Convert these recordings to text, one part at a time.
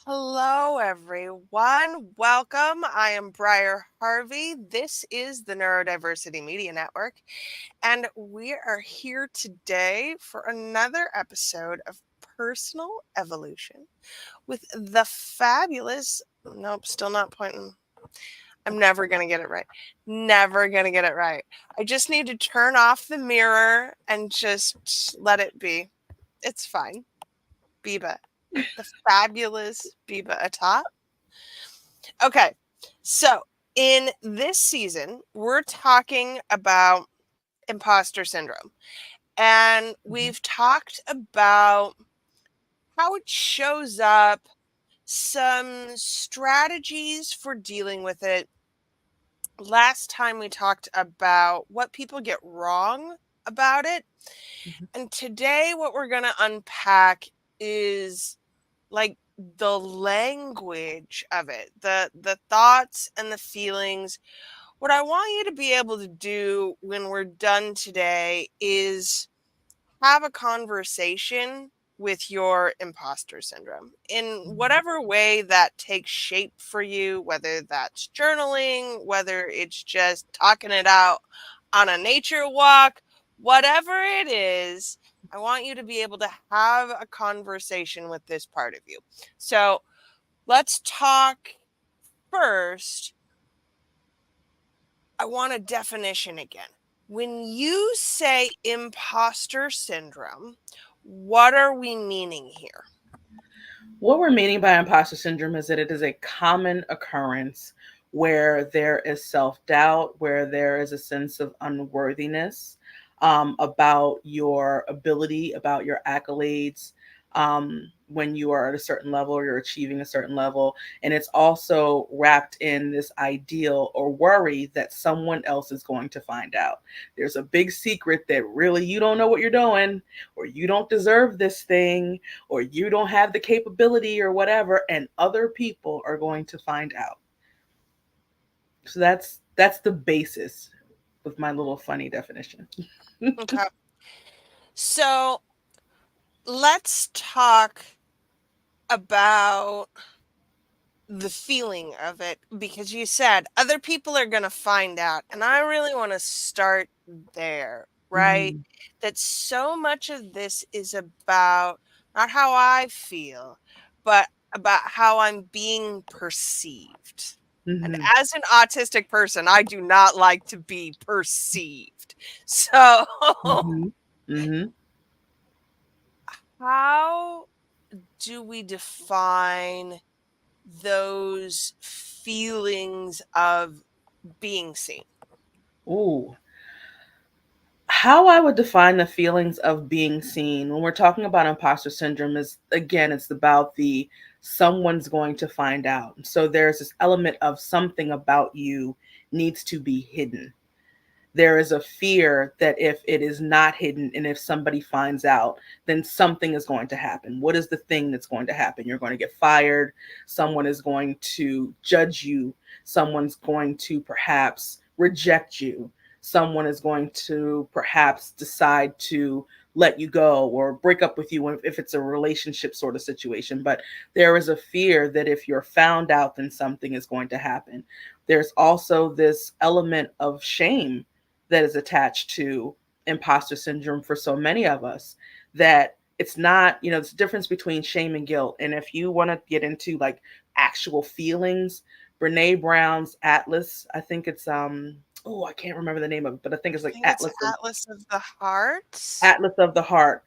Hello, everyone. Welcome. I am Briar Harvey. This is the Neurodiversity Media Network, and we are here today for another episode of Personal Evolution with the fabulous. Nope, still not pointing. I'm never going to get it right. Never going to get it right. I just need to turn off the mirror and just let it be. It's fine. Biba. The fabulous Biba Atta. Okay, so in this season, we're talking about imposter syndrome. And Mhm. we've talked about how it shows up, some strategies for dealing with it. Last time we talked about what people get wrong about it. Mhm. And today, what we're going to unpack is like the language of it, the thoughts and the feelings. What I want you to be able to do when we're done today is have a conversation with your imposter syndrome in Mhm. whatever way that takes shape for you, whether that's journaling, whether it's just talking it out on a nature walk, whatever it is. I want you to be able to have a conversation with this part of you. So let's talk first. I want a definition again. When you say imposter syndrome, what are we meaning here? What we're meaning by imposter syndrome is that it is a common occurrence where there is self doubt, where there is a sense of unworthiness about your ability, about your accolades. When you are at a certain level, or you're achieving a certain level. And it's also wrapped in this ideal or worry that someone else is going to find out. There's a big secret that really you don't know what you're doing, or you don't deserve this thing, or you don't have the capability or whatever, and other people are going to find out. So that's the basis of my little funny definition. Okay. So let's talk about the feeling of it because you said other people are going to find out. And I really want to start there, right? Mhm. That so much of this is about not how I feel, but about how I'm being perceived. And Mhm. as an autistic person, I do not like to be perceived. So, Mhm. Mhm. how do we define those feelings of being seen? Ooh. How I would define the feelings of being seen when we're talking about imposter syndrome is, again, it's about the someone's going to find out. So there's this element of something about you needs to be hidden. There is a fear that if it is not hidden and if somebody finds out, then something is going to happen. What is the thing that's going to happen? You're going to get fired. Someone is going to judge you. Someone's going to perhaps reject you. Someone is going to perhaps decide to let you go or break up with you if it's a relationship sort of situation. But there is a fear that if you're found out, then something is going to happen. There's also this element of shame that is attached to imposter syndrome for so many of us, that it's not, it's the difference between shame and guilt. And if you want to get into like actual feelings, Brene Brown's Atlas, I think it's oh, I can't remember the name of it, but I think it's I like think it's Atlas of the Heart. Atlas of the Heart.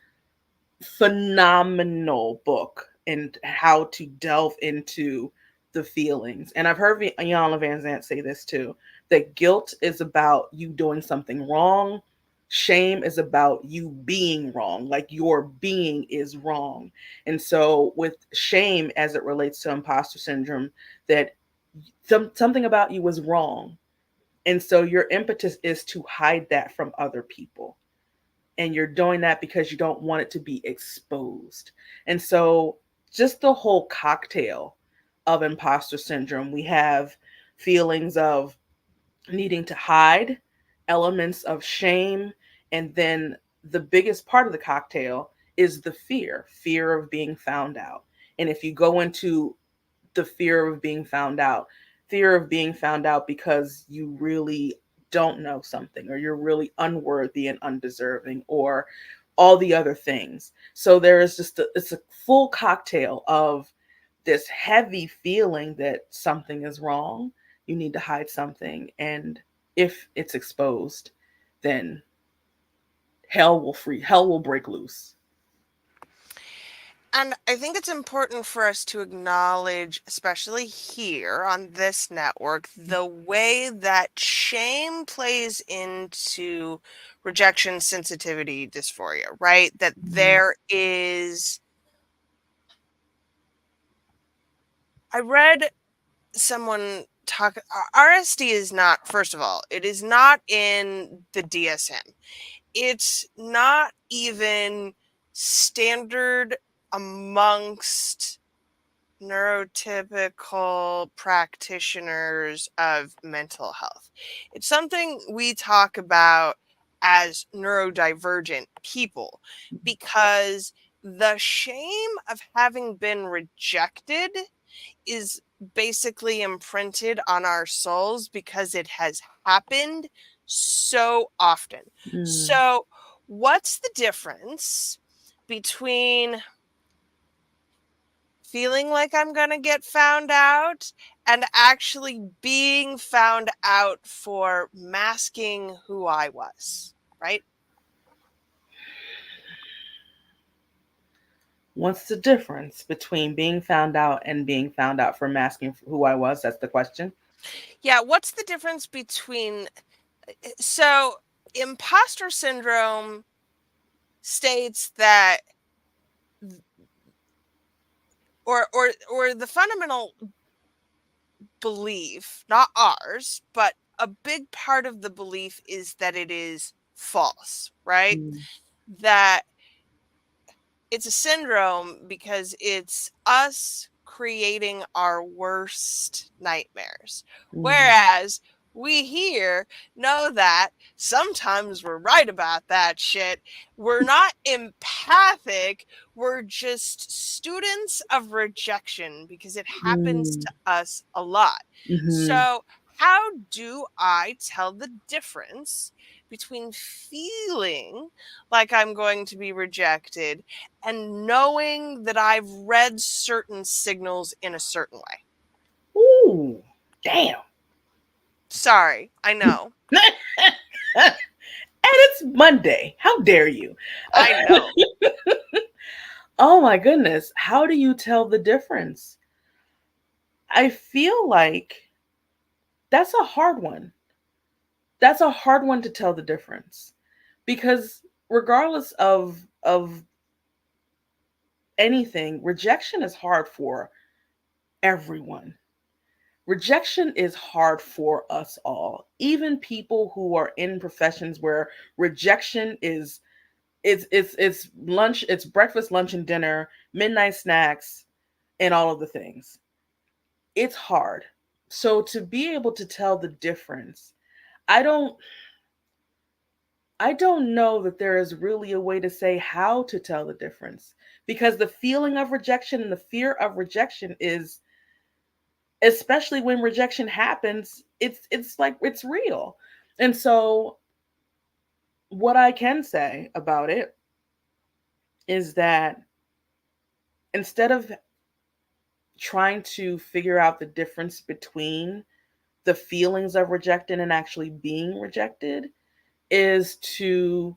Phenomenal book and how to delve into the feelings. And I've heard Iana Van Zant say this too, that guilt is about you doing something wrong. Shame is about you being wrong, like your being is wrong. And so with shame as it relates to imposter syndrome, that something about you was wrong. And so your impetus is to hide that from other people, and you're doing that because you don't want it to be exposed. And so, just the whole cocktail of imposter syndrome, we have feelings of needing to hide, elements of shame, and then the biggest part of the cocktail is the fear of being found out. And if you go into the fear of being found out. Fear of being found out because you really don't know something, or you're really unworthy and undeserving, or all the other things. So there is just it's a full cocktail of this heavy feeling that something is wrong, you need to hide something, and if it's exposed, then hell will break loose. And I think it's important for us to acknowledge, especially here on this network, the way that shame plays into rejection sensitivity dysphoria, right? That Mm, there is, I read someone talk, RSD is not, first of all, it is not in the DSM. It's not even standard amongst neurotypical practitioners of mental health. It's something we talk about as neurodivergent people because the shame of having been rejected is basically imprinted on our souls because it has happened so often. mm, So, what's the difference between feeling like I'm going to get found out and actually being found out for masking who I was, right? what's the difference between being found out and being found out for masking who I was? That's the question. Yeah, what's the difference between so imposter syndrome states that or the fundamental belief, not ours, but a big part of the belief is that it is false, right? Mm, That it's a syndrome because it's us creating our worst nightmares. mm, Whereas we here know that sometimes we're right about that shit. We're not empathic. We're just students of rejection because it happens mm, to us a lot. mhm. So, how do I tell the difference between feeling like I'm going to be rejected and knowing that I've read certain signals in a certain way? Ooh, damn. Sorry, I know. And it's Monday. How dare you? I know. Oh my goodness. How do you tell the difference? I feel like that's a hard one. That's a hard one to tell the difference, because regardless of anything, rejection is hard for everyone. Rejection is hard for us all. Even people who are in professions where rejection is it's lunch, it's breakfast, lunch and dinner, midnight snacks, and all of the things. It's hard. So to be able to tell the difference, I don't I don't know that there is really a way to say how to tell the difference, because the feeling of rejection and the fear of rejection is, especially when rejection happens, it's like it's real. And so what I can say about it is that instead of trying to figure out the difference between the feelings of rejected and actually being rejected, is to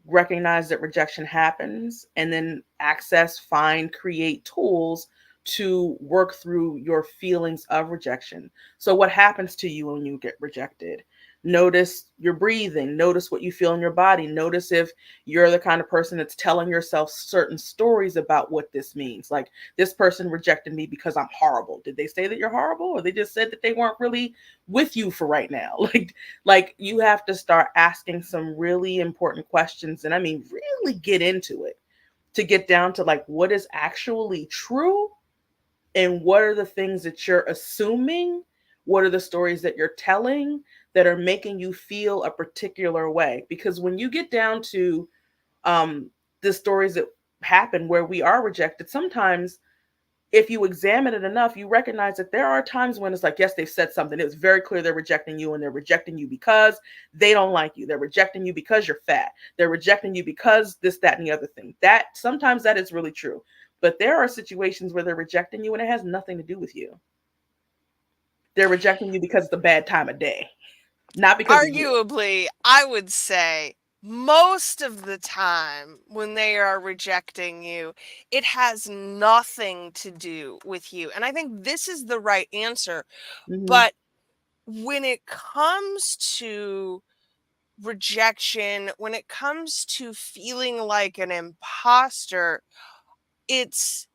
recognize that rejection happens and then access, find, create tools to work through your feelings of rejection. So, what happens to you when you get rejected? Notice your breathing, notice what you feel in your body, notice if you're the kind of person that's telling yourself certain stories about what this means. Like, this person rejected me because I'm horrible. Did they say that you're horrible, or they just said that they weren't really with you for right now? Like you have to start asking some really important questions, and I mean really get into it, to get down to like what is actually true and what are the things that you're assuming, what are the stories that you're telling that are making you feel a particular way. Because when you get down to um the stories that happen where we are rejected, sometimes if you examine it enough, you recognize that there are times when it's like, yes, they've said something. It's very clear they're rejecting you, and they're rejecting you because they don't like you. They're rejecting you because you're fat. They're rejecting you because this, that, and the other thing. That sometimes that is really true. But there are situations where they're rejecting you and it has nothing to do with you. They're rejecting you because it's a bad time of day, not because of you. Arguably, I would say most of the time when they are rejecting you, it has nothing to do with you. And I think this is the right answer. Hmm. But when it comes to rejection, when it comes to feeling like an imposter, it's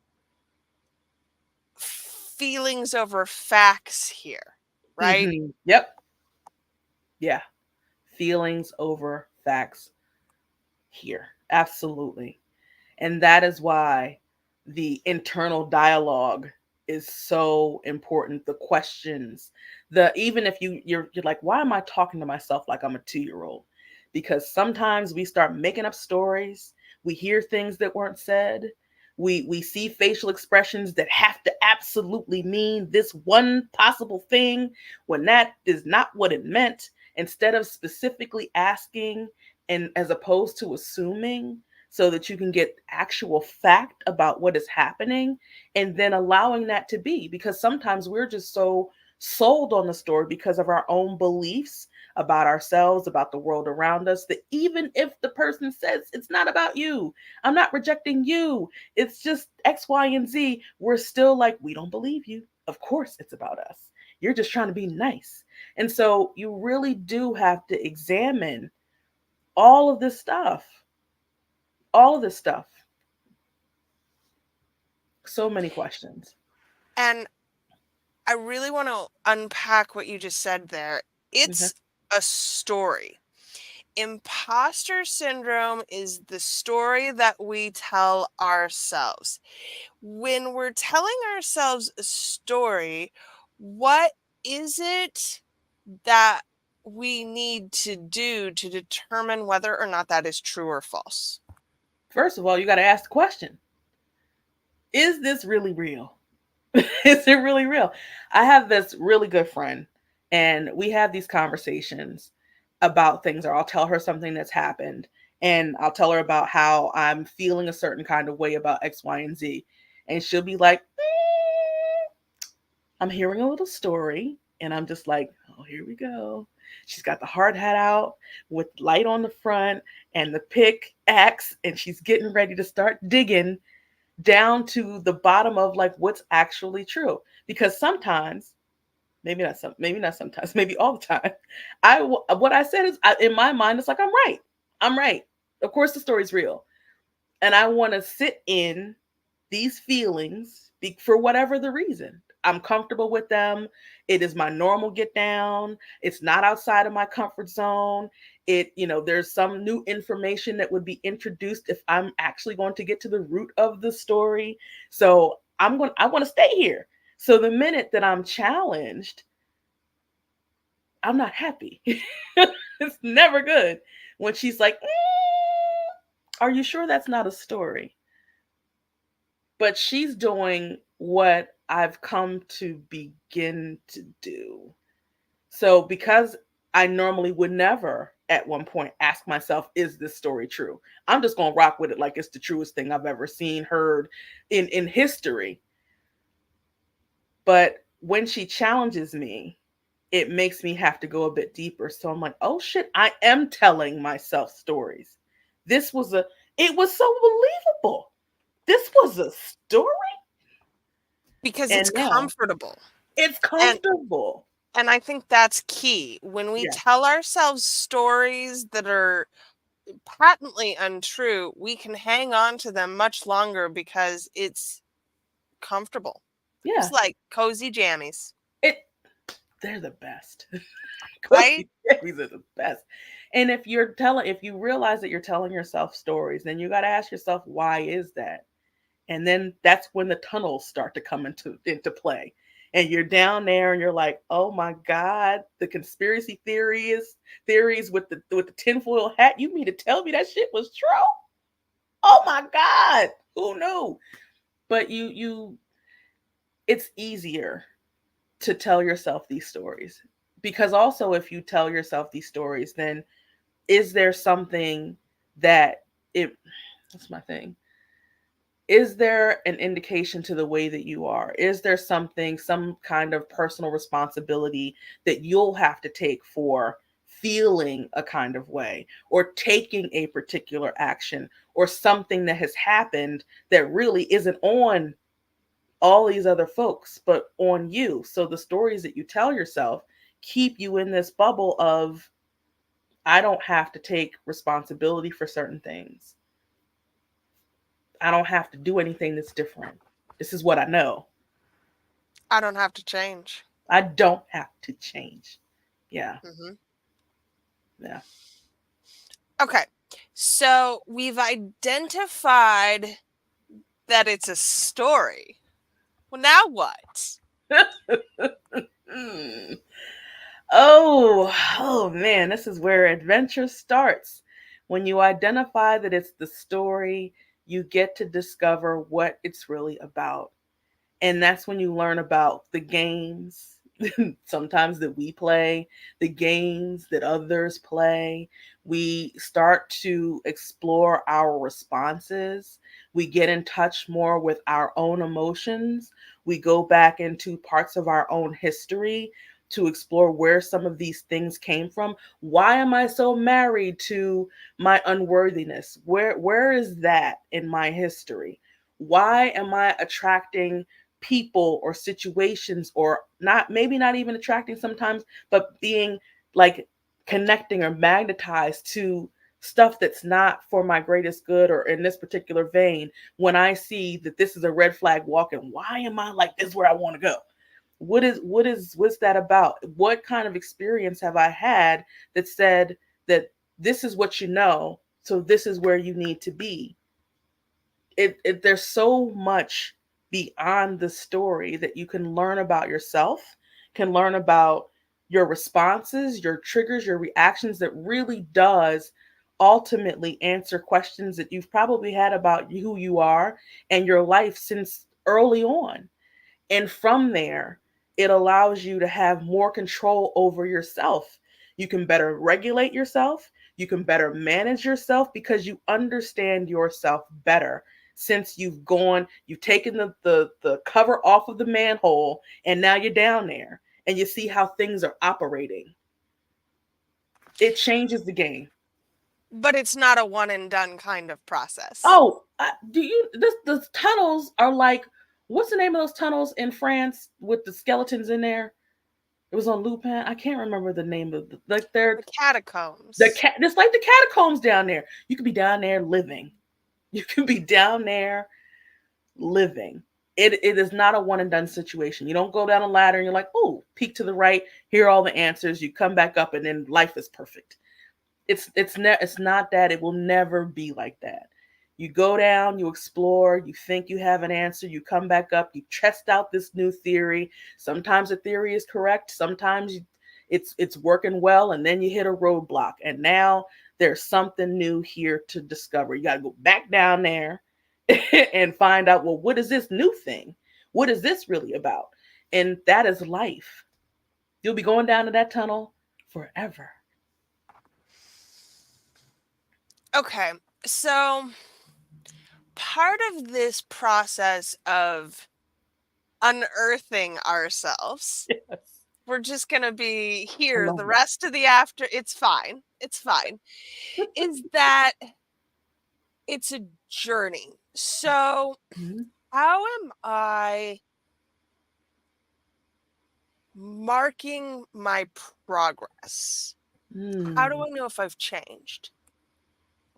feelings over facts here, right? Yep. Yeah. Feelings over facts here. Absolutely. And that is why the internal dialogue is so important. The questions, the even if you're like, why am I talking to myself like I'm a 2 year old? Because sometimes we start making up stories. We hear things that weren't said. We see facial expressions that have to absolutely mean this one possible thing when that is not what it meant. Instead of specifically asking, and as opposed to assuming, so that you can get actual fact about what is happening, and then allowing that to be, because sometimes we're just so sold on the story because of our own beliefs about ourselves, about the world around us, that even if the person says it's not about you, I'm not rejecting you, it's just X, Y, and Z, we're still like, we don't believe you. Of course it's about us. You're just trying to be nice. And so you really do have to examine all of this stuff. All of this stuff. So many questions. And I really want to unpack what you just said there. Okay. It's a story. Imposter syndrome is the story that we tell ourselves. When we're telling ourselves a story, what is it that we need to do to determine whether or not that is true or false? First of all, you got to ask the question, is this really real? Is it really real? I have this really good friend, and we have these conversations about things, or I'll tell her something that's happened, and I'll tell her about how I'm feeling a certain kind of way about X, Y, and Z. And she'll be like, I'm hearing a little story, and I'm just like, oh, here we go. She's got the hard hat out with light on the front and the pickaxe, and she's getting ready to start digging down to the bottom of like what's actually true. Because sometimes, maybe not sometimes, maybe all the time, what I said is, in my mind, it's like I'm right. I'm right. Of course, the story's real, and I want to sit in these feelings for whatever the reason. I'm comfortable with them. It is my normal get down. It's not outside of my comfort zone. There's some new information that would be introduced if I'm actually going to get to the root of the story. So I want to stay here. So the minute that I'm challenged, I'm not happy. It's never good when she's like, are you sure that's not a story? But she's doing what I've come to begin to do. So, because I normally would never at one point ask myself, is this story true? I'm just going to rock with it like it's the truest thing I've ever seen, heard in history. But when she challenges me, it makes me have to go a bit deeper. So I'm like, oh shit, I am telling myself stories. This was a, it was so believable. This was a story. Because it's And now comfortable. it's And comfortable. and I think that's key. When we Yeah. tell ourselves stories that are patently untrue, we can hang on to them much longer because it's comfortable. It's Yeah. like cozy jammies, It they're the best. right? Cozy babies are the best. And if you realize that you're telling yourself stories, then you got to ask yourself, why is that? And then that's when the tunnels start to come into play. And you're down there and you're like, oh my God, the conspiracy theories with the tinfoil hat. You mean to tell me that shit was true? Oh my God. Who knew? But you it's easier to tell yourself these stories. Because also, if you tell yourself these stories, then is there something that it, what's my thing? Is there an indication to the way that you are? Is there something, some kind of personal responsibility that you'll have to take for feeling a kind of way or taking a particular action or something that has happened that really isn't on all these other folks, but on you? So the stories that you tell yourself keep you in this bubble of, I don't have to take responsibility for certain things. I don't have to do anything that's different. This is what I know. I don't have to change. I don't have to change. Yeah. Hmm. Yeah. Okay. So we've identified that it's a story. Well, now what? Mm. Oh man, this is where adventure starts. When you identify that it's the story, you get to discover what it's really about. And that's when you learn about the games sometimes that we play, the games that others play. We start to explore our responses. We get in touch more with our own emotions. We go back into parts of our own history to explore where some of these things came from. Why am I so married to my unworthiness? Where is that in my history? Why am I attracting people or situations, or not, maybe not even attracting sometimes, but being like connecting or magnetized to stuff that's not for my greatest good, or in this particular vein, when I see that this is a red flag walking, why am I like, this is where I want to go? What's that about? What kind of experience have I had that said that this is what you know, so this is where you need to be? There's so much beyond the story that you can learn about yourself, can learn about your responses, your triggers, your reactions, that really does ultimately answer questions that you've probably had about who you are and your life since early on. And from there, it allows you to have more control over yourself. You can better regulate yourself. You can better manage yourself because you understand yourself better, since you've taken the cover off of the manhole, and now you're down there and you see how things are operating. It changes the game. But it's not a one and done kind of process. Oh, do you? The tunnels are like, what's the name of those tunnels in France with the skeletons in there? It was on Lupin. I can't remember the name of like The they're the catacombs. cat. It's like the catacombs down there. You could be down there living. You can be down there living. It is not a one and done situation. You don't go down a ladder and you're like, oh, peek to the right, here are all the answers. You come back up and then life is perfect. It's not that. It will never be like that. You go down, you explore, you think you have an answer, you come back up, you test out this new theory. Sometimes the theory is correct, sometimes it's working well, and then you hit a roadblock, and now there's something new here to discover. You got to go back down there and find out, well, what is this new thing? What is this really about? And that is life. You'll be going down to that tunnel forever. Okay. So part of this process of unearthing ourselves, Yes. we're just going to be I here love the that. rest of the after. It's fine. It's fine. Is that it's a journey. So, Mhm. how am I marking my progress? How do Mm. I know if I've changed?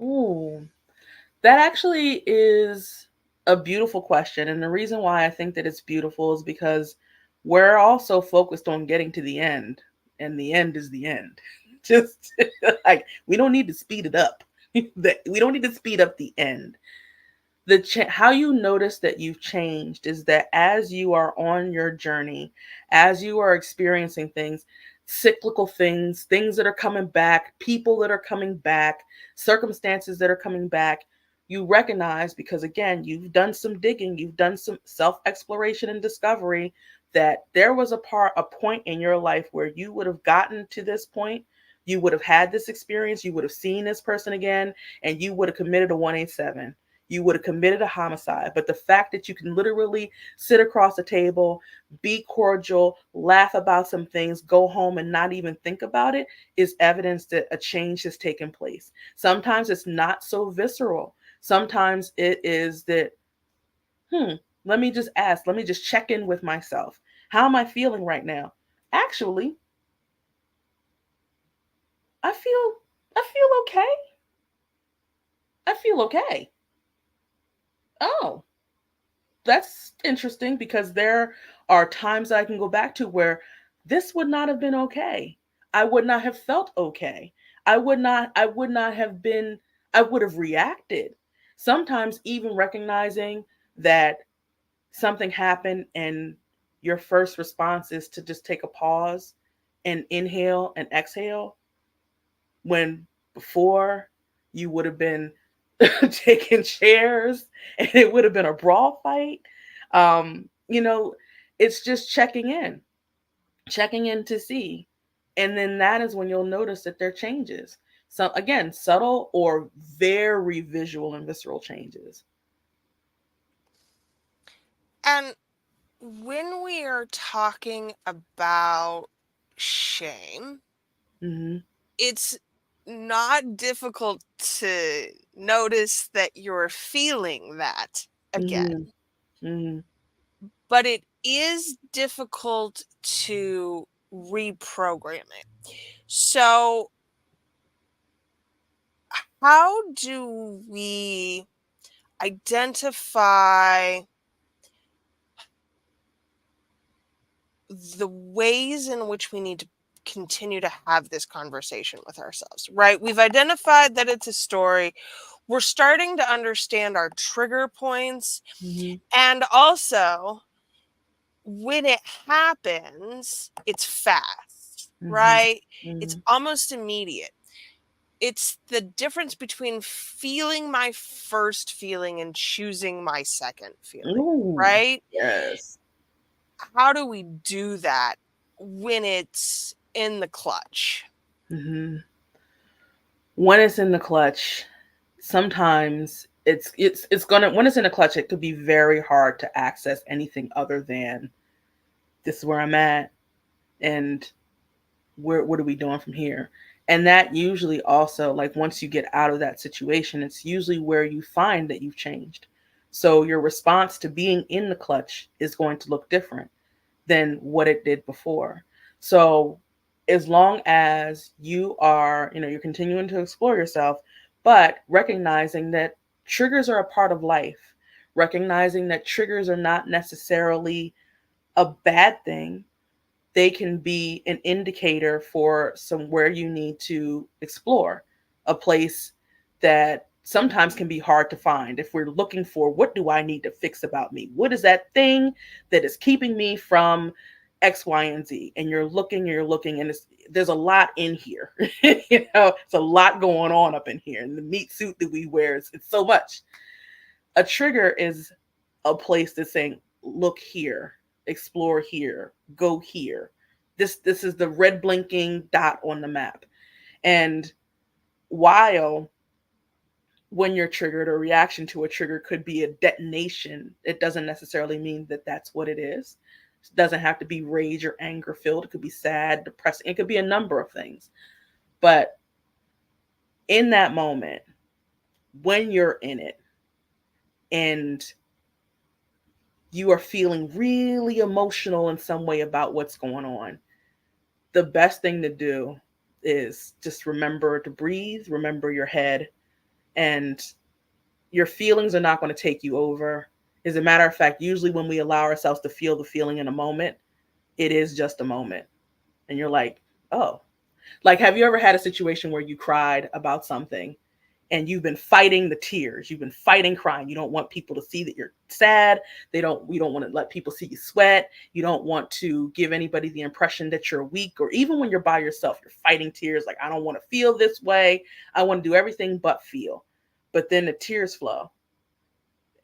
Ooh, that actually is a beautiful question. And the reason why I think that it's beautiful is because we're also focused on getting to the end, and the end is the end. Just like, we don't need to speed it up. We don't need to speed up the end. How you notice that you've changed is that as you are on your journey, as you are experiencing things, cyclical things, things that are coming back, people that are coming back, circumstances that are coming back, you recognize, because again, you've done some digging, you've done some self exploration and discovery, that there was a point in your life where you would have gotten to this point, you would have had this experience, you would have seen this person again, and you would have committed a 187. You would have committed a homicide. But the fact that you can literally sit across the table, be cordial, laugh about some things, go home and not even think about it is evidence that a change has taken place. Sometimes it's not so visceral. Sometimes it is that, hmm, let me just ask, let me just check in with myself. How am I feeling right now? Actually, I feel I feel okay. I feel okay. Oh, that's interesting, because there are times I can go back to where this would not have been okay. I would not have felt okay. I would not have been I would have reacted. Sometimes even recognizing that something happened and your first response is to just take a pause and inhale and exhale, when before you would have been taking chairs and it would have been a brawl fight. You know, it's just checking in to see. And then that is when you'll notice that there are changes. So again, subtle or very visual and visceral changes. And when we are talking about shame, Mm-hmm. it's not difficult to notice that you're feeling that Mm-hmm. again, Mm-hmm. but it is difficult to reprogram it. So, how do we identify the ways in which we need to continue to have this conversation with ourselves, right? We've identified that it's a story. We're starting to understand our trigger points. Mm-hmm. And also, when it happens, it's fast, Mm-hmm. right? It's Mm-hmm. almost immediate. It's the difference between feeling my first feeling and choosing my second feeling, Ooh, right? yes. How do we do that when it's in the clutch? Mm-hmm. When it's in the clutch, sometimes it's gonna when it's in the clutch, it could be very hard to access anything other than, this is where I'm at, and where what are we doing from here? And that usually also, like, once you get out of that situation, it's usually where you find that you've changed. So your response to being in the clutch is going to look different than what it did before. So as long as you are, you're continuing to explore yourself, but recognizing that triggers are a part of life, recognizing that triggers are not necessarily a bad thing, they can be an indicator for somewhere you need to explore, a place that sometimes can be hard to find. If we're looking for, what do I need to fix about me? What is that thing that is keeping me from X, Y, and Z? And you're looking, and there's a lot in here. It's a lot going on up in here. And the meat suit that we wear, it's so much. A trigger is a place that's saying, look here, explore here, go here. This is the red blinking dot on the map. And while when you're triggered, a reaction to a trigger could be a detonation, it doesn't necessarily mean that that's what it is. It doesn't have to be rage or anger filled. It could be sad, depressing. It could be a number of things. But in that moment, when you're in it and you are feeling really emotional in some way about what's going on, the best thing to do is just remember to breathe, remember your head, and your feelings are not going to take you over. As a matter of fact, usually when we allow ourselves to feel the feeling in a moment, it is just a moment. And you're like, oh, like, have you ever had a situation where you cried about something and you've been fighting the tears, you've been fighting crying, you don't want people to see that you're sad, you don't want to let people see you sweat, you don't want to give anybody the impression that you're weak, or even when you're by yourself, you're fighting tears, like, I don't want to feel this way, I want to do everything but feel. but then the tears flow,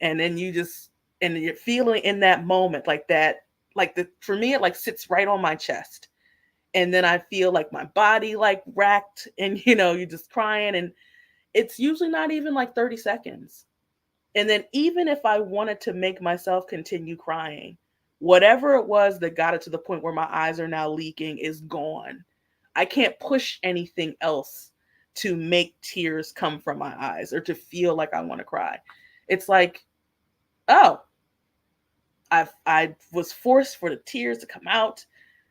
and then you just, and you're feeling in that moment like that, like the, for me it like sits right on my chest, and then I feel like my body like racked, and you're just crying, and it's usually not even like 30 seconds. And then even if I wanted to make myself continue crying, whatever it was that got it to the point where my eyes are now leaking is gone. I can't push anything else to make tears come from my eyes or to feel like I want to cry. It's like, oh, I was forced for the tears to come out.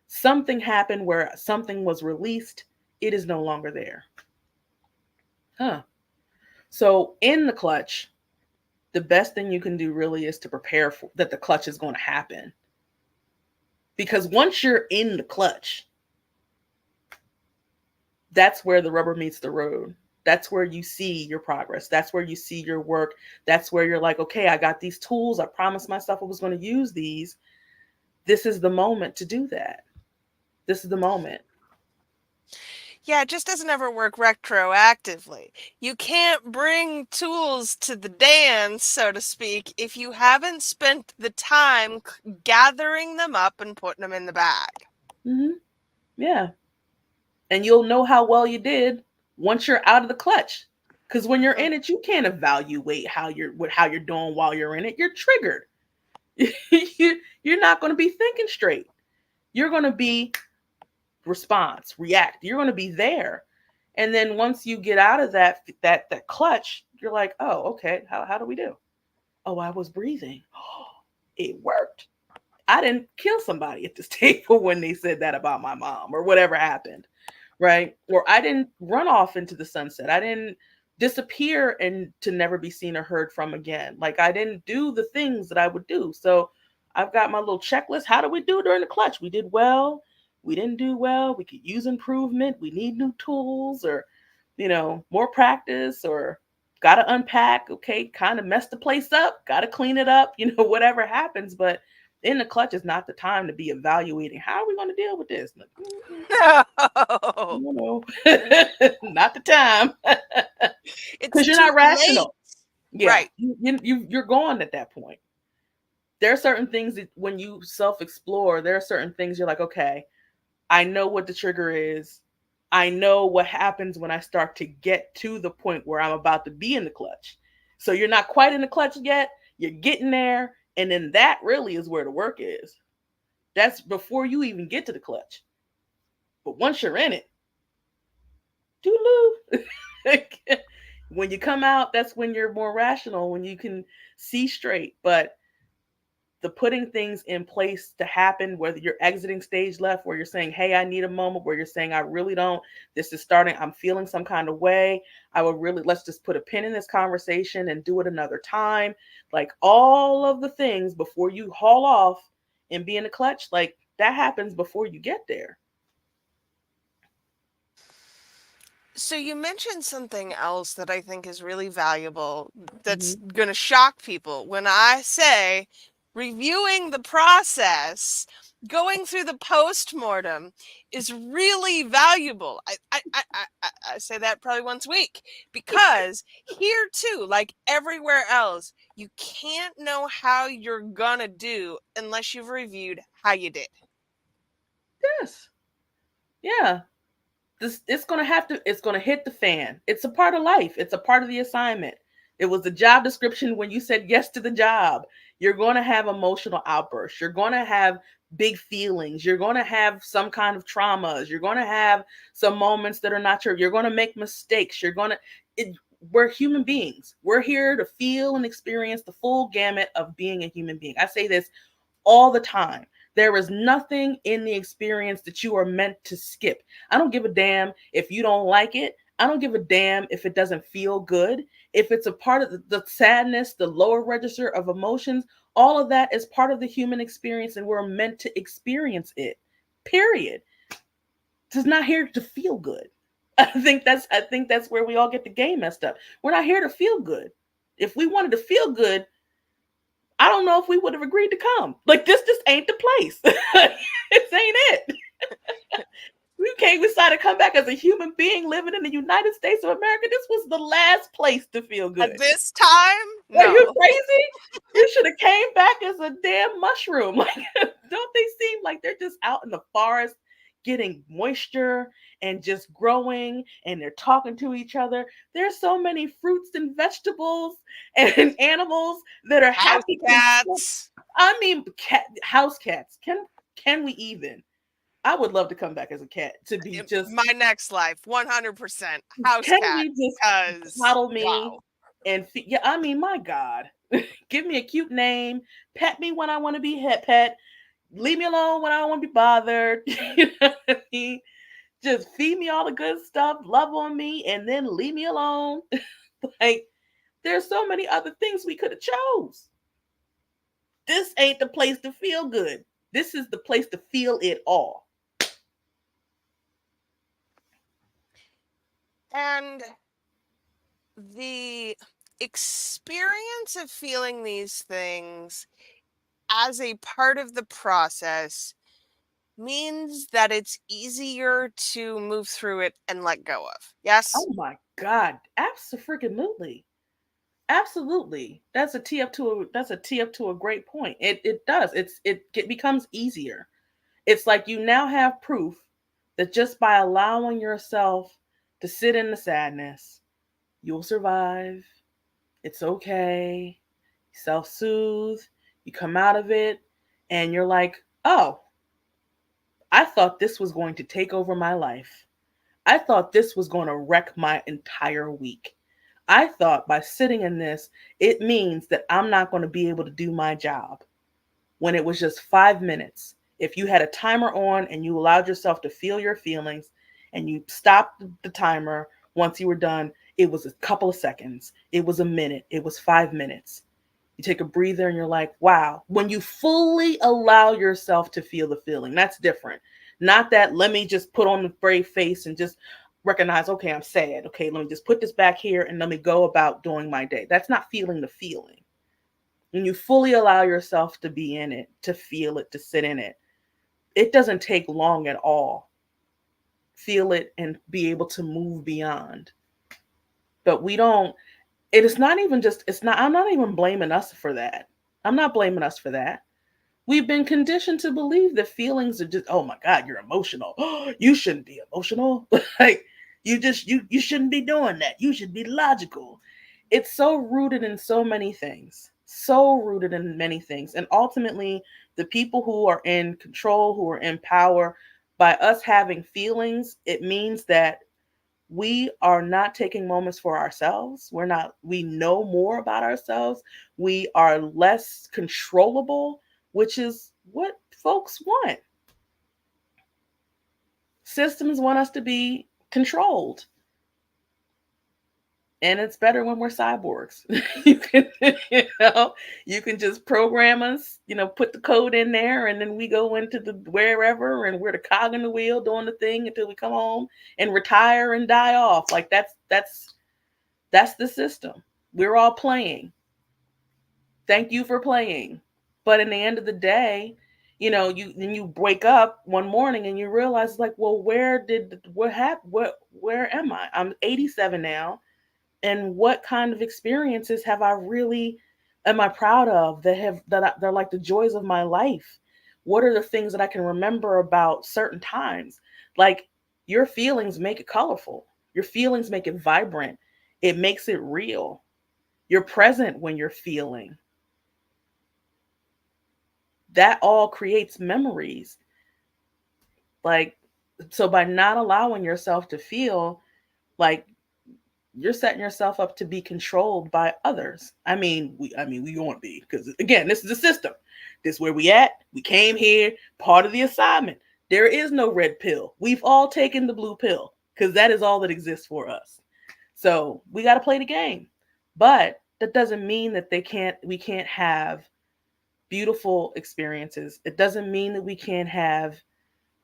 Something happened where something was released. It is no longer there. Huh. So in the clutch, the best thing you can do really is to prepare for that the clutch is going to happen. Because once you're in the clutch, that's where the rubber meets the road. That's where you see your progress. That's where you see your work. That's where you're like, okay, I got these tools. I promised myself I was going to use these. This is the moment to do that. This is the moment. Yeah, it just doesn't ever work retroactively. You can't bring tools to the dance, so to speak, if you haven't spent the time gathering them up and putting them in the bag. Mm-hmm. Yeah. And you'll know how well you did once you're out of the clutch. Because when you're Mm. in it, you can't evaluate how you're doing while you're in it. You're triggered. You're not going to be thinking straight. You're going to be response, react. You're going to be there. And then once you get out of that clutch, you're like, oh, okay, how do we do? Oh, I was breathing. It worked. I didn't kill somebody at this table when they said that about my mom or whatever happened, right? Or I didn't run off into the sunset. I didn't disappear and to never be seen or heard from again. Like I didn't do the things that I would do. So I've got my little checklist. How do we do during the clutch? We did well. We didn't do well. We could use improvement. We need new tools or, more practice or got to unpack. Okay, kind of messed the place up. Got to clean it up, whatever happens. But in the clutch is not the time to be evaluating how are we going to deal with this. Like, No, no, not the time, it's because you're too not late. rational. Yeah, Right. you're gone at that point. There are certain things that when you self explore, there are certain things you're like, okay, I know what the trigger is. I know what happens when I start to get to the point where I'm about to be in the clutch. So you're not quite in the clutch yet. You're getting there, and then that really is where the work is. That's before you even get to the clutch. But once you're in it, doo when you come out, that's when you're more rational, when you can see straight. But the putting things in place to happen, whether you're exiting stage left, where you're saying, hey, I need a moment, where you're saying, I really don't, this is starting, I'm feeling some kind of way. I would really, let's just put a pin in this conversation and do it another time. Like all of the things before you haul off and be in the clutch, like that happens before you get there. So you mentioned something else that I think is really valuable that's Mm-hmm. going to shock people. When I say reviewing the process, going through the postmortem is really valuable. I say that probably once a week because here too, like everywhere else, you can't know how you're going to do unless you've reviewed how you did. Yes. Yeah. This it's gonna have to it's gonna hit the fan. It's a part of life. It's a part of the assignment. It was the job description when you said yes to the job. You're gonna have emotional outbursts. You're gonna have big feelings. You're gonna have some kind of traumas. You're gonna have some moments that are not true. You're gonna make mistakes. We're human beings. We're here to feel and experience the full gamut of being a human being. I say this all the time. There is nothing in the experience that you are meant to skip. I don't give a damn if you don't like it. I don't give a damn if it doesn't feel good. If it's a part of the sadness, the lower register of emotions, all of that is part of the human experience and we're meant to experience it. Period. It's not here to feel good. I think that's where we all get the game messed up. We're not here to feel good. If we wanted to feel good, I don't know if we would have agreed to come. Like this just ain't the place. This ain't it. You can't decide to come back as a human being living in the United States of America. This was the last place to feel At good. this time, Are you no. crazy? You should have came back as a damn mushroom. Like, don't they seem like they're just out in the forest getting moisture and just growing and they're talking to each other? There's so many fruits and vegetables and animals that are House happy. cats. I mean, house cats. Can we even? I would love to come back as a cat to be just. My next life, 100% house Can cat. we just Because, coddle me wow. and yeah? I mean, my God, give me a cute name, pet me when I want to be pet, leave me alone when I don't want to be bothered. You know what I mean? Just feed me all the good stuff, love on me, and then leave me alone. Like, there's so many other things we could have chose. This ain't the place to feel good. This is the place to feel it all. And the experience of feeling these things as a part of the process means that it's easier to move through it and let go of. Yes? Oh my God, absolutely. Absolutely. That's a tee up to a great point. It does. It becomes easier. It's like you now have proof that just by allowing yourself to sit in the sadness, you'll survive. It's okay. Self-soothe. You come out of it and you're like, "Oh, I thought this was going to take over my life. I thought this was going to wreck my entire week. I thought by sitting in this, it means that I'm not going to be able to do my job." When it was just 5 minutes, if you had a timer on and you allowed yourself to feel your feelings and you stopped the timer once you were done, it was a couple of seconds, it was a minute, it was 5 minutes. You take a breather and you're like, wow. When you fully allow yourself to feel the feeling, that's different. Not that let me just put on the brave face and just recognize, okay, I'm sad. Okay, let me just put this back here and let me go about doing my day. That's not feeling the feeling. When you fully allow yourself to be in it, to feel it, to sit in it, it doesn't take long at all. Feel it and be able to move beyond. But we don't, it is not even just, it's not, I'm not even blaming us for that. I'm not blaming us for that. We've been conditioned to believe that feelings are just, oh my God, you're emotional. You shouldn't be emotional. Like, you shouldn't be doing that. You should be logical. It's so rooted in so many things. So rooted in many things. And ultimately, the people who are in control, who are in power, by us having feelings, it means that we are not taking moments for ourselves. We know more about ourselves. We are less controllable, which is what folks want. Systems want us to be controlled. And it's better when we're cyborgs. You can, you can just program us, put the code in there, and then we go into the wherever, and we're the cog in the wheel doing the thing until we come home and retire and die off. Like that's the system. We're all playing. Thank you for playing. But in the end of the day, you wake up one morning and you realize, like, well, what happened? Where am I? I'm 87 now, and what kind of experiences have I really am I proud of they're like the joys of my life? What are the things that I can remember about certain times? Like, your feelings make it colorful. Your feelings make it vibrant. It makes it real. You're present when you're feeling. That all creates memories. Like, so by not allowing yourself to feel, like, you're setting yourself up to be controlled by others. I mean we want to be, because again, this is a system. This is where we at. We came here, part of the assignment. There is no red pill. We've all taken the blue pill because that is all that exists for us. So we got to play the game. But that doesn't mean that we can't have beautiful experiences. It doesn't mean that we can't have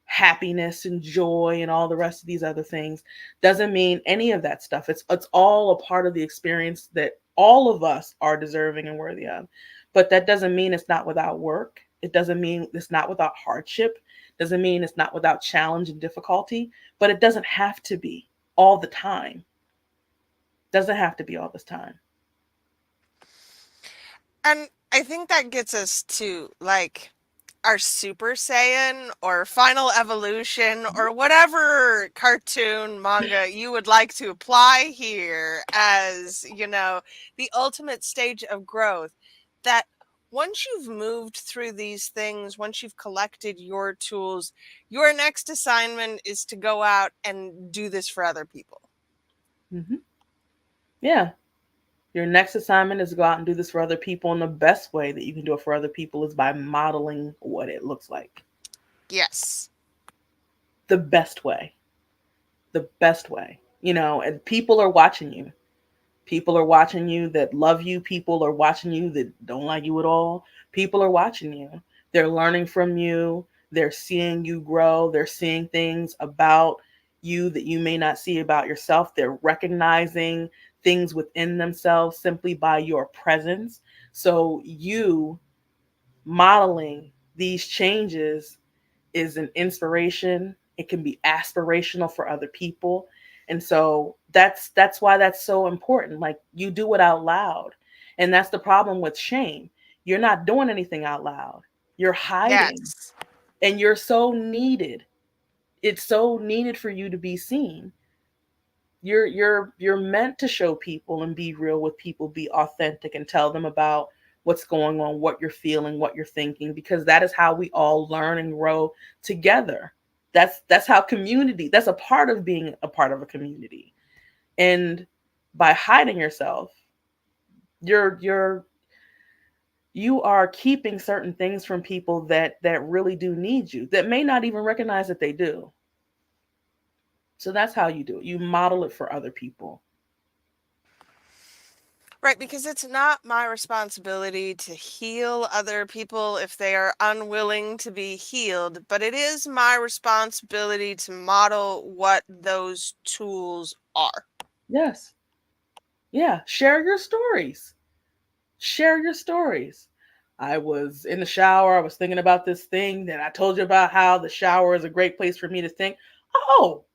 happiness and joy and all the rest of these other things. Doesn't mean any of that stuff. It's all a part of the experience that all of us are deserving and worthy of. But that doesn't mean it's not without work. It doesn't mean it's not without hardship, doesn't mean it's not without challenge and difficulty, but it doesn't have to be all the time. Doesn't have to be all this time. And I think that gets us to like our Super Saiyan or Final Evolution or whatever cartoon manga you would like to apply here as, the ultimate stage of growth. That once you've moved through these things, once you've collected your tools, your next assignment is to go out and do this for other people. Mm-hmm. Yeah. Your next assignment is to go out and do this for other people. And the best way that you can do it for other people is by modeling what it looks like. Yes. The best way. The best way. And people are watching you. People are watching you that love you. People are watching you that don't like you at all. People are watching you. They're learning from you. They're seeing you grow. They're seeing things about you that you may not see about yourself. They're recognizing things within themselves simply by your presence. So, you modeling these changes is an inspiration. It can be aspirational for other people. And so that's why that's so important. Like, you do it out loud. And that's the problem with shame. You're not doing anything out loud. You're hiding. Yes. And you're so needed. It's so needed for you to be seen. You're meant to show people and be real with people, be authentic and tell them about what's going on, what you're feeling, what you're thinking, because that is how we all learn and grow together. That's how community, that's a part of being a part of a community. And by hiding yourself, you're you are keeping certain things from people that really do need you, that may not even recognize that they do. So that's how you do it. You model it for other people. Right, because it's not my responsibility to heal other people if they are unwilling to be healed, but it is my responsibility to model what those tools are. Yes. Yeah, share your stories. Share your stories. I was in the shower. I was thinking about this thing that I told you about, how the shower is a great place for me to think. Oh,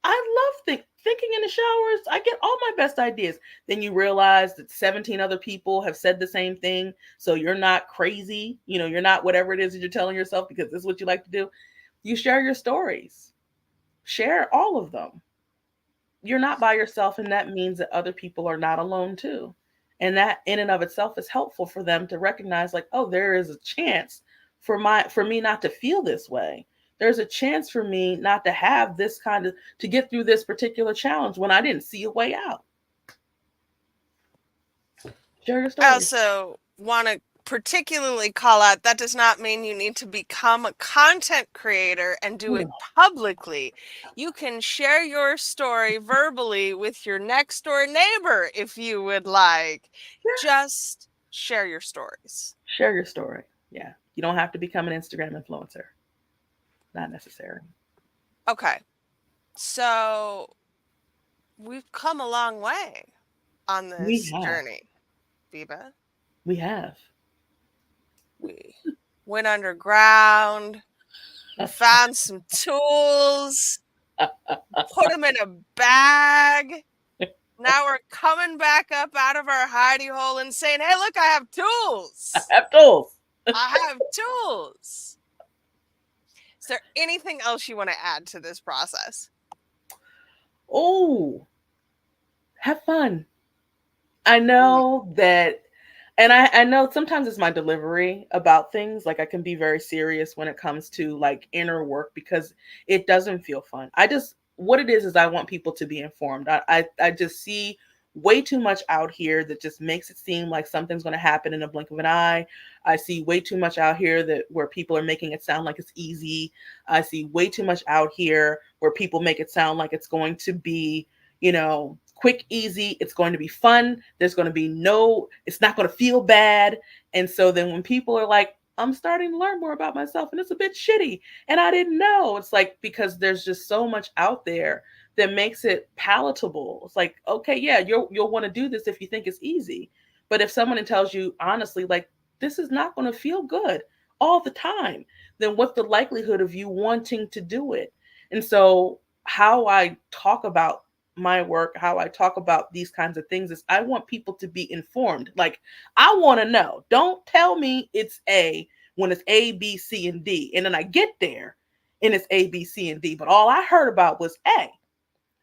I love thinking in the showers. I get all my best ideas. Then you realize that 17 other people have said the same thing. So you're not crazy. You're not whatever it is that you're telling yourself, because this is what you like to do. You share your stories, share all of them. You're not by yourself, and that means that other people are not alone too. And that in and of itself is helpful for them to recognize, like, oh, there is a chance for me not to feel this way. There's a chance for me not to have this kind of, to get through this particular challenge when I didn't see a way out. Share your I story. also want to particularly call out that does not mean you need to become a content creator and do it No. publicly. You can share your story verbally with your next door neighbor if you would like. Yes. Just share your stories. Share your story. Yeah. You don't have to become an Instagram influencer. Not necessary. Okay, so we've come a long way on We this have. journey, Biba. We have. We went underground, we found some tools, put them in a bag. Now we're coming back up out of our hidey hole and saying, hey, look, I have tools. Have tools. I have tools. Is there anything else you want to add to this process? Oh, have fun. I know that, and I know sometimes it's my delivery about things. Like, I can be very serious when it comes to like inner work, because it doesn't feel fun. What it is I want people to be informed. I just see way too much out here that just makes it seem like something's going to happen in a blink of an eye. I see way too much out here that where people are making it sound like it's easy. I see way too much out here where people make it sound like it's going to be, quick, easy. It's going to be fun. There's going to be it's not going to feel bad. And so then when people are like, I'm starting to learn more about myself and it's a bit shitty and I didn't know, it's like, because there's just so much out there that makes it palatable. It's like, okay, yeah, you'll want to do this if you think it's easy. But if someone tells you honestly, like, this is not going to feel good, all the time, then what's the likelihood of you wanting to do it? And so, how I talk about my work, how I talk about these kinds of things is I want people to be informed. Like, I want to know. Don't tell me it's A when it's A, B, C, and D. And then I get there and it's A, B, C, and D. But all I heard about was A.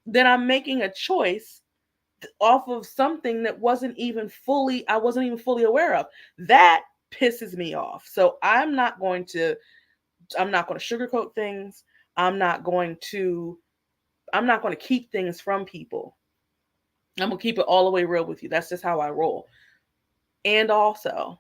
Then I'm making a choice off of something that I wasn't even fully aware of. That pisses me off. So I'm not going to sugarcoat things. I'm not going to I'm not going to keep things from people. I'm going to keep it all the way real with you. That's just how I roll. And also,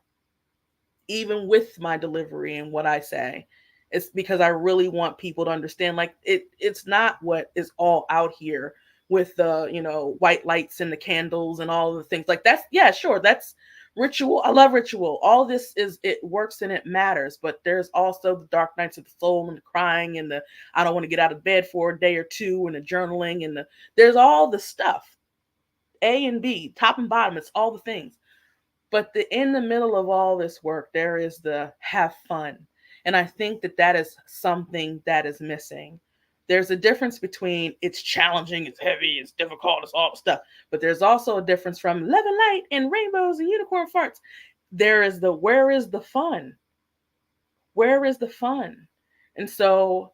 even with my delivery and what I say, it's because I really want people to understand, like, it's not what is all out here with the, white lights and the candles and all of the things. Like, that's, yeah, sure, that's ritual. I love ritual. All this is, it works and it matters, but there's also the dark nights of the soul and the crying and the I don't want to get out of bed for a day or two and the journaling and there's all the stuff. A and B, top and bottom, it's all the things. But in the middle of all this work, there is the have fun. And I think that that is something that is missing. There's a difference between it's challenging, it's heavy, it's difficult, it's all the stuff. But there's also a difference from love and light and rainbows and unicorn farts. There is the where is the fun? Where is the fun? And so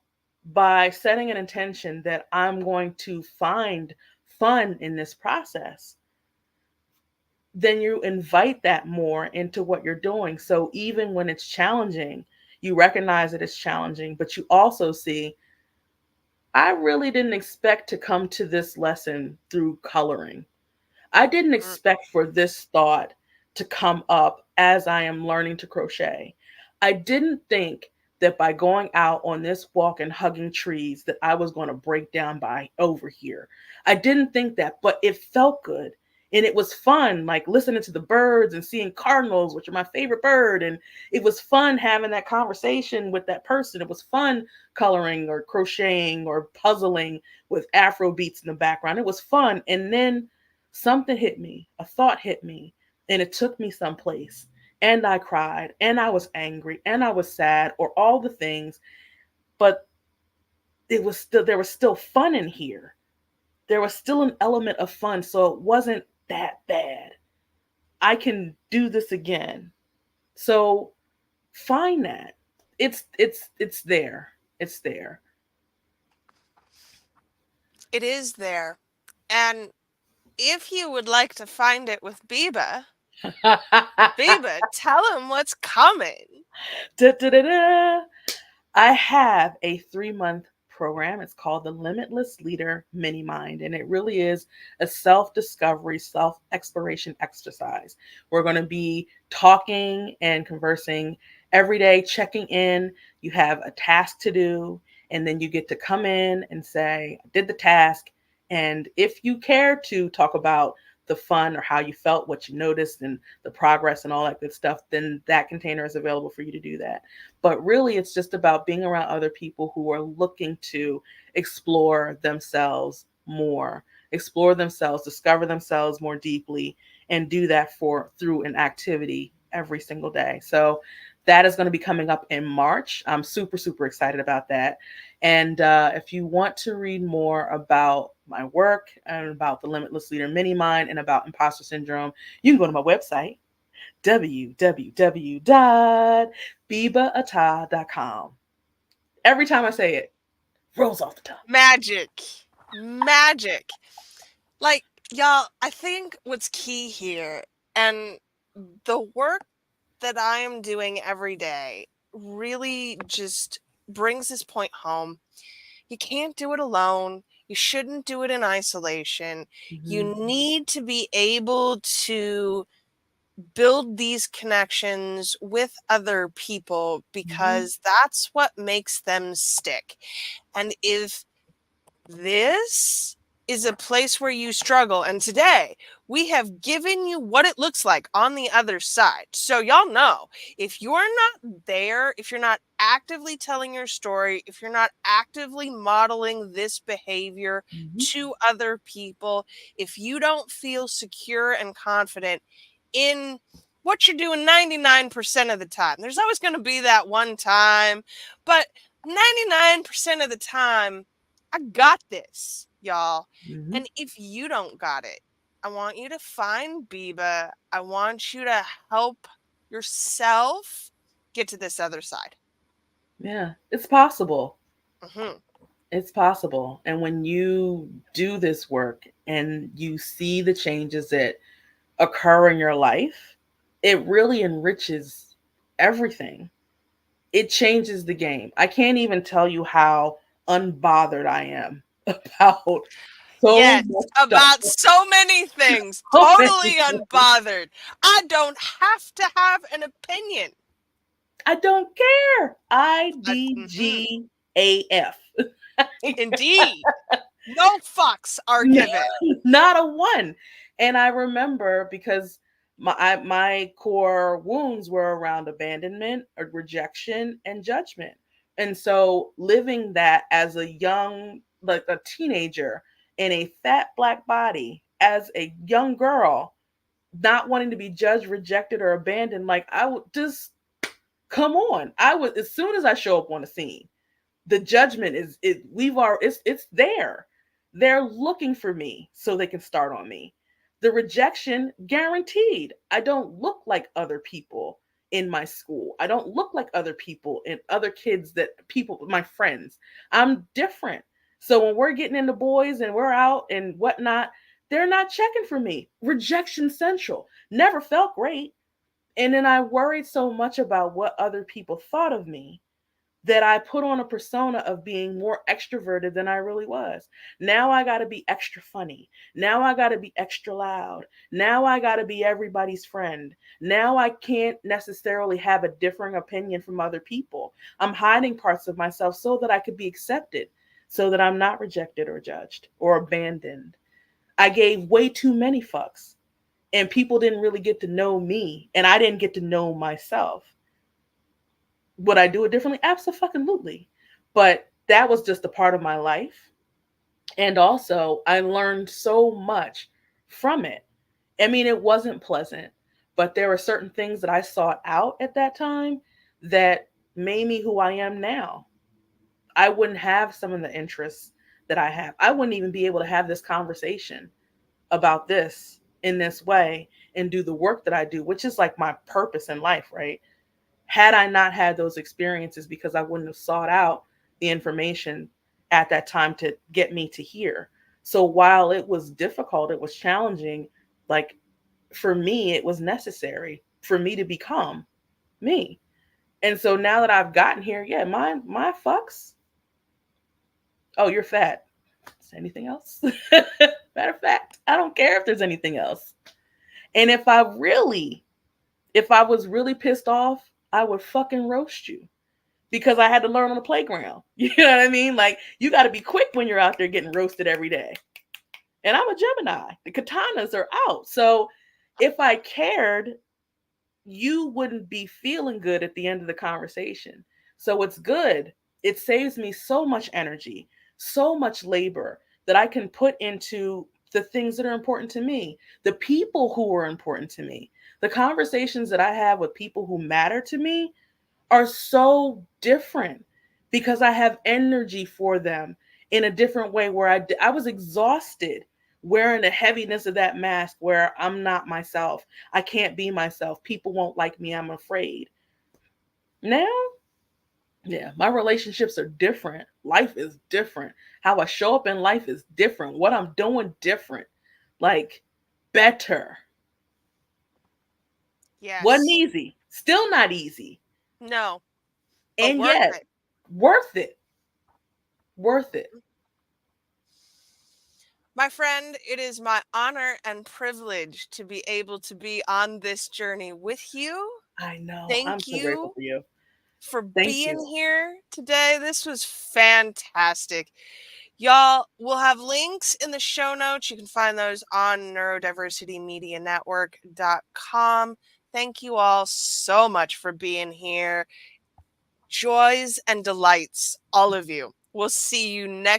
by setting an intention that I'm going to find fun in this process, then you invite that more into what you're doing. So even when it's challenging, you recognize that it's challenging, but you also see, I really didn't expect to come to this lesson through coloring. I didn't Mm. expect for this thought to come up as I am learning to crochet. I didn't think that by going out on this walk and hugging trees that I was going to break down by over here. I didn't think that, but it felt good. And it was fun, like listening to the birds and seeing cardinals, which are my favorite bird. And it was fun having that conversation with that person. It was fun coloring or crocheting or puzzling with Afro beats in the background. It was fun. And then something hit me, a thought hit me, and it took me someplace. And I cried, and I was angry, and I was sad, or all the things. But there was still fun in here. There was still an element of fun, so it wasn't that bad. I can do this again. So find that. It's there. It's there. It is there. And if you would like to find it with Biba, Biba, tell him what's coming. Da, da, da, da. I have a 3-month program. It's called the Limitless Leader Mini Mind, and it really is a self discovery, self exploration exercise. We're going to be talking and conversing every day, checking in. You have a task to do, and then you get to come in and say, I did the task. And if you care to talk about the fun or how you felt, what you noticed, and the progress and all that good stuff, then that container is available for you to do that. But really, it's just about being around other people who are looking to explore themselves more, explore themselves, discover themselves more deeply, and do that through an activity every single day. So that is going to be coming up in March. I'm super, super excited about that. And if you want to read more about my work and about the Limitless Leader Mini Mind and about imposter syndrome, you can go to my website, www.bibaatta.com. Every time I say it, rolls off the tongue. Magic. Magic. Like, y'all, I think what's key here, and the work that I am doing every day really just brings this point home. You can't do it alone. You shouldn't do it in isolation. Mm-hmm. You need to be able to build these connections with other people Mm-hmm. because that's what makes them stick. And if this is a place where you struggle, and today we have given you what it looks like on the other side. So, y'all know, if you're not there, if you're not actively telling your story, if you're not actively modeling this behavior Mm-hmm. to other people, if you don't feel secure and confident in what you're doing 99% of the time. There's always going to be that one time, but 99% of the time, I got this, y'all. Hmm. And if you don't got it, I want you to find Biba. I want you to help yourself get to this other side. Yeah, it's possible. Hmm. It's possible. And when you do this work and you see the changes that occur in your life, it really enriches everything. It changes the game. I can't even tell you how unbothered I am about so Yes, much stuff. about so many things, So many totally things. unbothered. I don't have to have an opinion. I don't care. Mhm. IDGAF. Indeed. No fucks are given. Not a one. And I remember because my core wounds were around abandonment, rejection, and judgment. And so living that as a young, like a teenager in a fat black body, as a young girl, not wanting to be judged, rejected, or abandoned, like I would just come on. I would, as soon as I show up on the scene, the judgment is it we've already it's there. They're looking for me so they can start on me. The rejection, guaranteed. I don't look like other people in my school. I don't look like other people and other kids, that people, my friends. I'm different. So when we're getting into boys and we're out and whatnot, they're not checking for me. Rejection central. Never felt great. And then I worried so much about what other people thought of me that I put on a persona of being more extroverted than I really was. Now I got to be extra funny. Now I got to be extra loud. Now I got to be everybody's friend. Now I can't necessarily have a differing opinion from other people. I'm hiding parts of myself so that I could be accepted, so that I'm not rejected or judged or abandoned. I gave way too many fucks, and people didn't really get to know me, and I didn't get to know myself. Would I do it differently? Absolutely. But that was just a part of my life. And also, I learned so much from it. I mean, it wasn't pleasant, but there were certain things that I sought out at that time that made me who I am now. I wouldn't have some of the interests that I have. I wouldn't even be able to have this conversation about this in this way and do the work that I do, which is like my purpose in life, right? Had I not had those experiences, because I wouldn't have sought out the information at that time to get me to here. So while it was difficult, it was challenging, like for me, it was necessary for me to become me. And so now that I've gotten here, yeah, my fucks. Oh, you're fat. Is there anything else? Matter of fact, I don't care if there's anything else. And if I was really pissed off, I would fucking roast you, because I had to learn on the playground. You know what I mean? Like, you got to be quick when you're out there getting roasted every day. And I'm a Gemini. The katanas are out. So if I cared, you wouldn't be feeling good at the end of the conversation. So it's good. It saves me so much energy, so much labor that I can put into the things that are important to me, the people who are important to me, the conversations that I have with people who matter to me are so different because I have energy for them in a different way, where I was exhausted wearing the heaviness of that mask where I'm not myself. I can't be myself. People won't like me. I'm afraid. Now, yeah, my relationships are different. Life is different. How I show up in life is different. What I'm doing different. Like, better. Wasn't Yes. easy. Still not easy. No, but And worth yet, it. worth it. Worth it. My friend, it is my honor and privilege to be able to be on this journey with you. I know. I'm Thank so grateful you for you. for Thank being you. here today. This was fantastic. Y'all, we'll have links in the show notes. You can find those on neurodiversitymedianetwork.com. Thank you all so much for being here. Joys and delights, all of you. We'll see you next